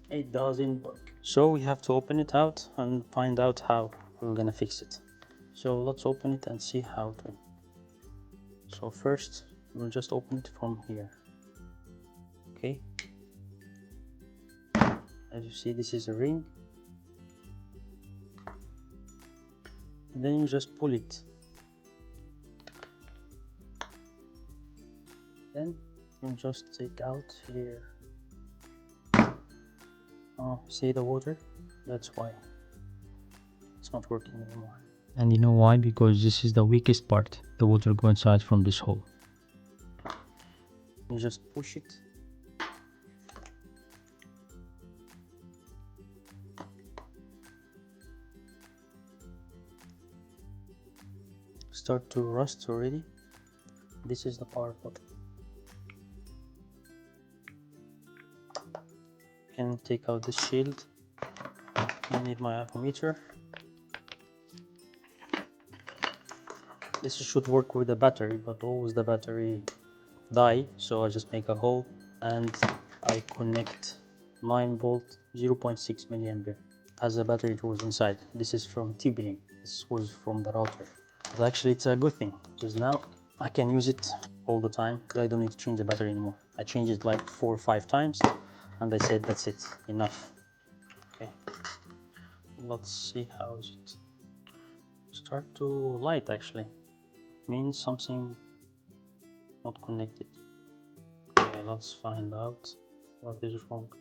it doesn't work. So we have to open it out and find out how we're gonna fix it. So let's open it and see how to. So first we'll just open it from here. Okay, as you see, this is a ring, and then you just pull it. Then you just take out here. Oh, see the water? That's why it's not working anymore. And you know why? Because this is the weakest part. The water goes inside from this hole. You just push it. Start to rust already. This is the power button. Can take out this shield. I need my ammeter. This should work with the battery, but always the battery die, so I just make a hole and I connect 9-volt 0.6 milliampere as a battery tools inside. This is from T-Beam. This was from the router. But actually it's a good thing because now I can use it all the time. I don't need to change the battery anymore. I changed it like 4 or 5 times and I said that's it, enough. Okay, let's see how is it. Start to light actually. Means something not connected. Okay, let's find out what is wrong.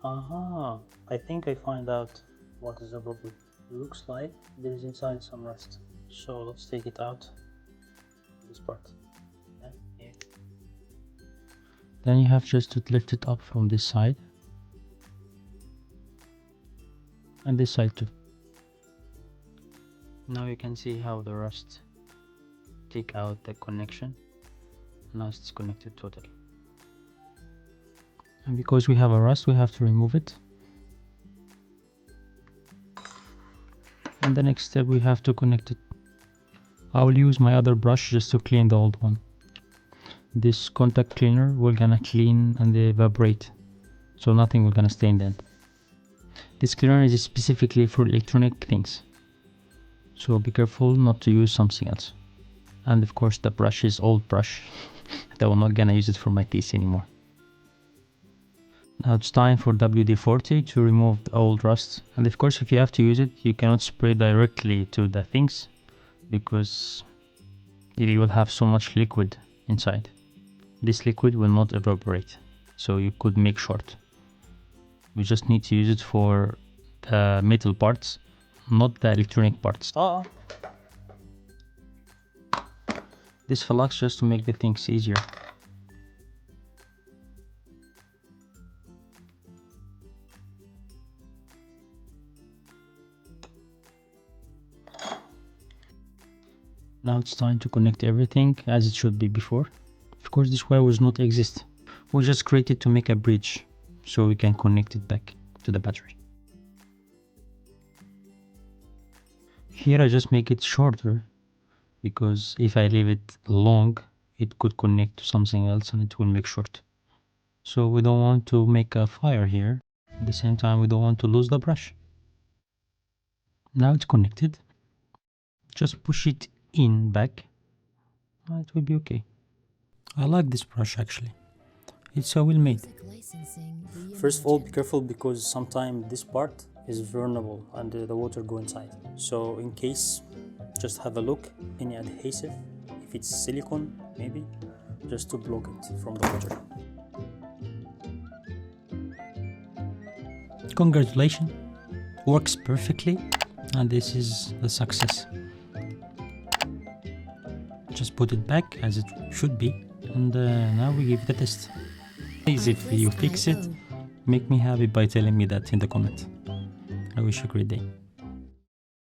Aha, I think I find out what is the problem. Looks like there is inside some rust. So let's take it out, this part. Here. Then you have just to lift it up from this side. And this side too. Now you can see how the rust take out the connection. Now it's connected totally. And because we have a rust, we have to remove it. And the next step, we have to connect it. I will use my other brush just to clean the old one. This contact cleaner will gonna clean and evaporate, so nothing will gonna stay in there. This cleaner is specifically for electronic things, so be careful not to use something else. And of course the brush is old brush. that I'm not gonna use it for my PC anymore. Now it's time for WD-40 to remove the old rust. And of course, if you have to use it, you cannot spray directly to the things because you will have so much liquid inside. This liquid will not evaporate, so you could make short. You just need to use it for the metal parts, not the electronic parts. This flux just to make the things easier. Now it's time to connect everything as it should be before. Of course, this wire was not exist. We just created to make a bridge so we can connect it back to the battery. Here I just make it shorter because if I leave it long, it could connect to something else and it will make short. So we don't want to make a fire here. At the same time, we don't want to lose the brush. Now it's connected. Just push it in back. It will be okay. I like this brush actually. It's so well made. First of all, be careful because sometimes this part is vulnerable and the water go inside. So in case, just have a look. Any adhesive, if it's silicone maybe, just to block it from the water. Congratulations, works perfectly, and this is the success. Just put it back as it should be, and now we give it a test. Please, if you fix it, make me happy by telling me that in the comment. I wish you a great day.